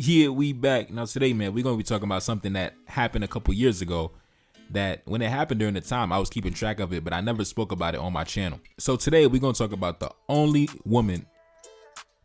Yeah, we back. Now today, man, we're going to be talking about something that happened a couple years ago that when it happened during the time, I was keeping track of it, but I never spoke about it on my channel. So today we're going to talk about the only woman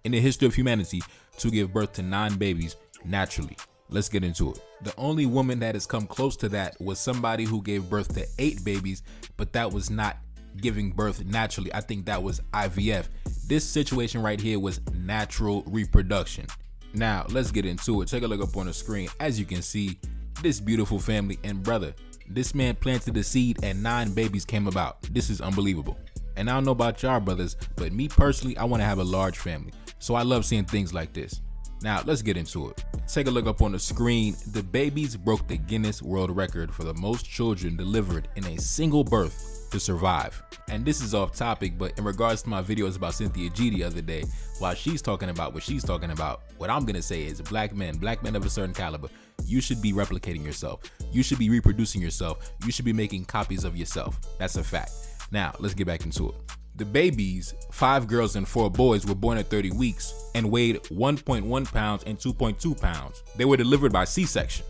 in the history of humanity to give birth to 9 babies naturally. Let's get into it. The only woman that has come close to that was somebody who gave birth to 8 babies, but that was not giving birth naturally. I think that was IVF. This situation right here was natural reproduction. Now, let's get into it. Take a look up on the screen. As you can see, this beautiful family, and brother, this man planted the seed and 9 babies came about. This is unbelievable. And I don't know about y'all brothers, but me personally, I want to have a large family. So I love seeing things like this. Now, let's get into it. Take a look up on the screen. The babies broke the Guinness World Record for the most children delivered in a single birth to survive. And this is off topic, but in regards to my videos about Cynthia G the other day, while she's talking about what she's talking about, what I'm gonna say is black men of a certain caliber, you should be replicating yourself. You should be reproducing yourself. You should be making copies of yourself. That's a fact. Now, let's get back into it. The babies, 5 girls and 4 boys, were born at 30 weeks and weighed 1.1 pounds and 2.2 pounds. They were delivered by C-section.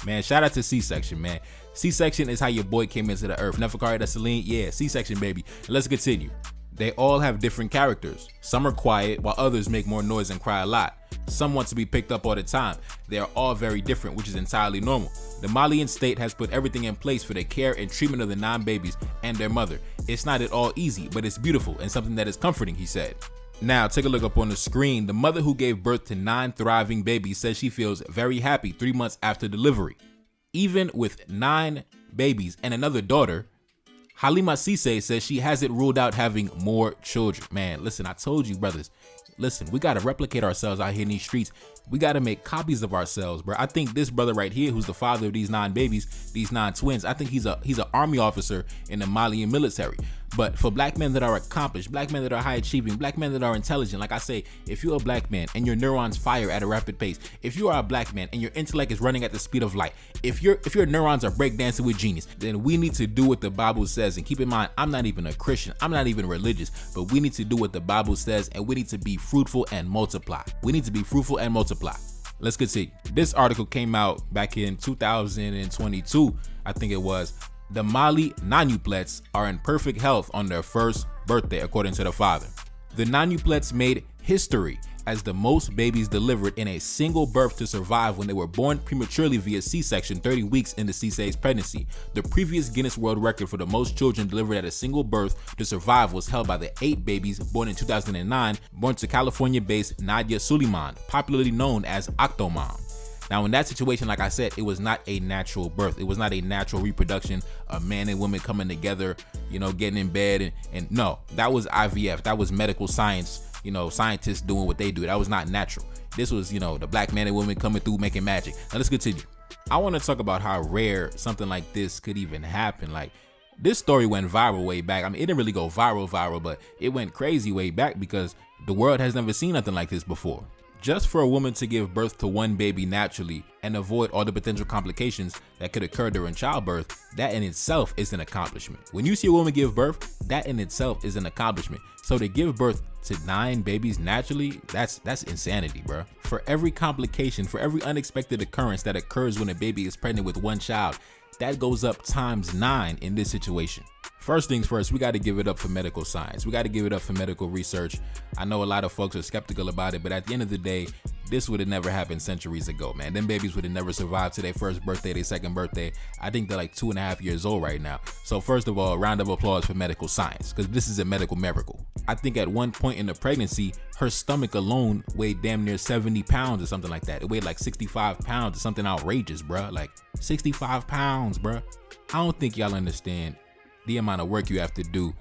Man, shout out to C-section, man. C-section is how your boy came into the earth. Neferkari, that's Celine. Yeah, C-section, baby. And let's continue. They all have different characters. Some are quiet, while others make more noise and cry a lot. Some want to be picked up all the time. They are all very different, which is entirely normal. The Malian state has put everything in place for the care and treatment of the 9 babies and their mother. It's not at all easy, but it's beautiful and something that is comforting, he said. Now, take a look up on the screen. The mother who gave birth to 9 thriving babies says she feels very happy 3 months after delivery. Even with 9 babies and another daughter, Halima Cissé says she hasn't ruled out having more children. Man, listen, I told you, brothers. Listen, we got to replicate ourselves out here in these streets. We got to make copies of ourselves, bro. I think this brother right here, who's the father of these 9 babies, these 9 twins, I think he's an army officer in the Malian military. But for black men that are accomplished, black men that are high achieving, black men that are intelligent, like I say, if you're a black man and your neurons fire at a rapid pace, if you are a black man and your intellect is running at the speed of light, if your neurons are breakdancing with genius, then we need to do what the Bible says. And keep in mind, I'm not even a Christian, I'm not even religious, but we need to do what the Bible says, and we need to be fruitful and multiply. We need to be fruitful and multiply. Let's continue. This article came out back in 2022, I think it was. The Mali nonuplets are in perfect health on their first birthday, according to the father. The nonuplets made history as the most babies delivered in a single birth to survive when they were born prematurely via C-section 30 weeks into Cissé's pregnancy. The previous Guinness World Record for the most children delivered at a single birth to survive was held by the 8 babies born in 2009, born to California-based Nadia Suleiman, popularly known as Octomom. Now, in that situation, like I said, it was not a natural birth. It was not a natural reproduction, a man and woman coming together, getting in bed. And no, that was IVF. That was medical science, scientists doing what they do. That was not natural. This was, the black man and woman coming through making magic. Now, let's continue. I want to talk about how rare something like this could even happen. Like, this story went viral way back. I mean, it didn't really go viral, but it went crazy way back because the world has never seen nothing like this before. Just for a woman to give birth to 1 baby naturally and avoid all the potential complications that could occur during childbirth, that in itself is an accomplishment. When you see a woman give birth, that in itself is an accomplishment. So to give birth to 9 babies naturally, that's insanity, bro. For every complication, for every unexpected occurrence that occurs when a baby is pregnant with 1 child, that goes up times 9 in this situation. First things first, we got to give it up for medical science. We got to give it up for medical research. I know a lot of folks are skeptical about it, but at the end of the day, this would have never happened centuries ago, man. Them babies would have never survived to their first birthday, their second birthday. I think they're like 2.5 years old right now. So first of all, a round of applause for medical science, because this is a medical miracle. I think at one point in the pregnancy, her stomach alone weighed damn near 70 pounds or something like that. It weighed like 65 pounds or something outrageous, bruh. Like 65 pounds, bruh. I don't think y'all understand the amount of work you have to do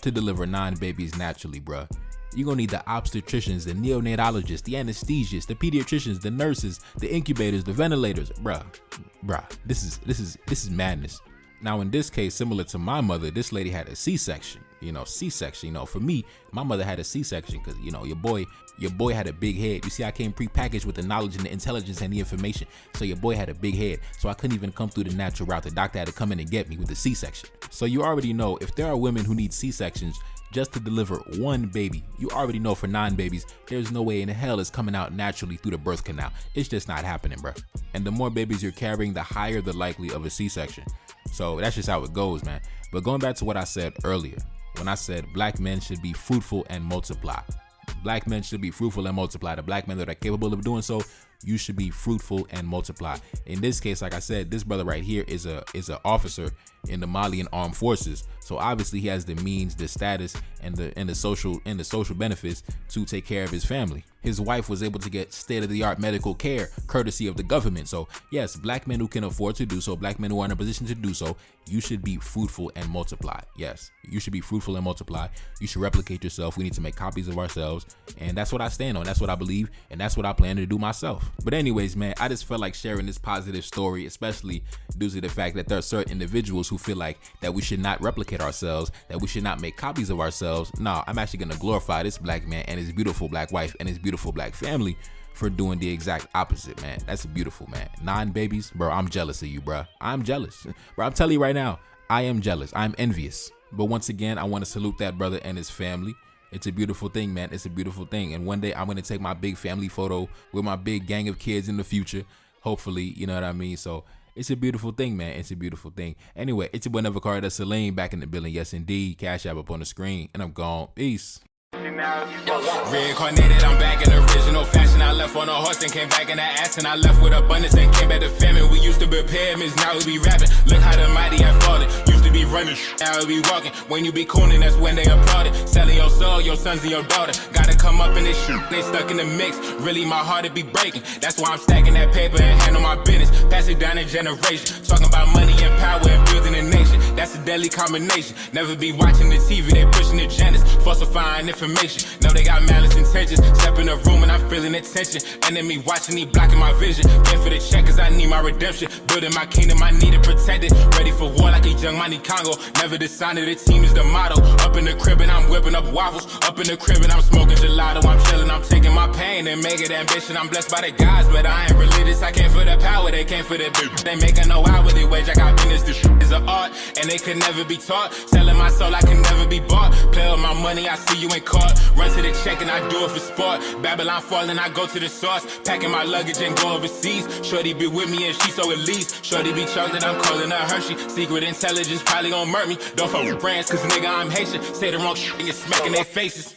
to deliver 9 babies naturally, bruh. You're gonna need the obstetricians, the neonatologists, the anesthesists, the pediatricians, the nurses, the incubators, the ventilators, bruh. This is madness. Now in this case, similar to my mother, this lady had a C-section. C-section. For me, my mother had a C-section because, your boy had a big head. You see, I came prepackaged with the knowledge and the intelligence and the information. So your boy had a big head. So I couldn't even come through the natural route. The doctor had to come in and get me with the C-section. So you already know, if there are women who need C-sections just to deliver one baby, you already know for 9 babies, there's no way in hell it's coming out naturally through the birth canal. It's just not happening, bro. And the more babies you're carrying, the higher the likely of a C-section. So that's just how it goes, man. But going back to what I said earlier, when I said black men should be fruitful and multiply. Black men should be fruitful and multiply. The black men that are capable of doing so, you should be fruitful and multiply. In this case, like I said, this brother right here is an officer in the Malian armed forces. So obviously he has the means, the status, and the social benefits to take care of his family. His wife was able to get state-of-the-art medical care courtesy of the government. So yes, black men who can afford to do so, black men who are in a position to do so, you should be fruitful and multiply. Yes, you should be fruitful and multiply. You should replicate yourself. We need to make copies of ourselves. And that's what I stand on. That's what I believe. And that's what I plan to do myself. But anyways, man, I just felt like sharing this positive story, especially due to the fact that there are certain individuals who feel like that we should not replicate ourselves, that we should not make copies of ourselves. No, I'm actually going to glorify this black man and his beautiful black wife and his beautiful black family for doing the exact opposite, man. That's beautiful, man. 9 babies, bro. I'm jealous of you, bro. I'm jealous, bro. I'm telling you right now, I am jealous. I'm envious. But once again, I want to salute that brother and his family. It's a beautiful thing, man. It's a beautiful thing. And one day I'm going to take my big family photo with my big gang of kids in the future. Hopefully, you know what I mean? So it's a beautiful thing, man. It's a beautiful thing. Anyway, it's your boy Never Card. That's Celine back in the building. Yes, indeed. Cash App up on the screen. And I'm gone. Peace. Reincarnated, I'm back in original fashion. I left on a horse and came back in the ass, and I left with abundance and came back to famine. We used to be pyramids, now we be rapping. Look how the mighty have fallen. Used to be running, now we be walking. When you be cooning, that's when they applauded. Selling your soul, your sons and your daughter. Gotta come up in this shit, they stuck in the mix. Really, my heart it be breaking. That's why I'm stacking that paper and handle my business. Pass it down in generation. Talking about money and power and building a nation. That's a deadly combination. Never be watching the TV, they pushing agendas, falsifying information. Know they got malice intentions. Step in the room and I'm feeling attention. Enemy watching me blocking my vision. Get for the check cause I need my redemption. Building my kingdom, I need it protected. Ready for war like a young money Congo. Never decided the team is the motto. Up in the crib and I'm whipping up waffles. Up in the crib and I'm smoking gelato. I'm chilling, I'm taking my pain and make it ambition. I'm blessed by the gods, but I ain't religious. I came for the power, they came for the big. They making no hourly wage. I got business, this is an art and they could never be taught. Selling my soul, I can never be bought. Play with my money, I see you in court. Run to the check and I do it for sport. Babylon falling, I go to the source. Packing my luggage and go overseas. Shorty be with me and she so elite. Shorty be chocolate, I'm calling her Hershey. Secret intelligence probably gon' murk me. Don't fuck with brands cause nigga I'm Haitian. Say the wrong shit and get smack in their faces.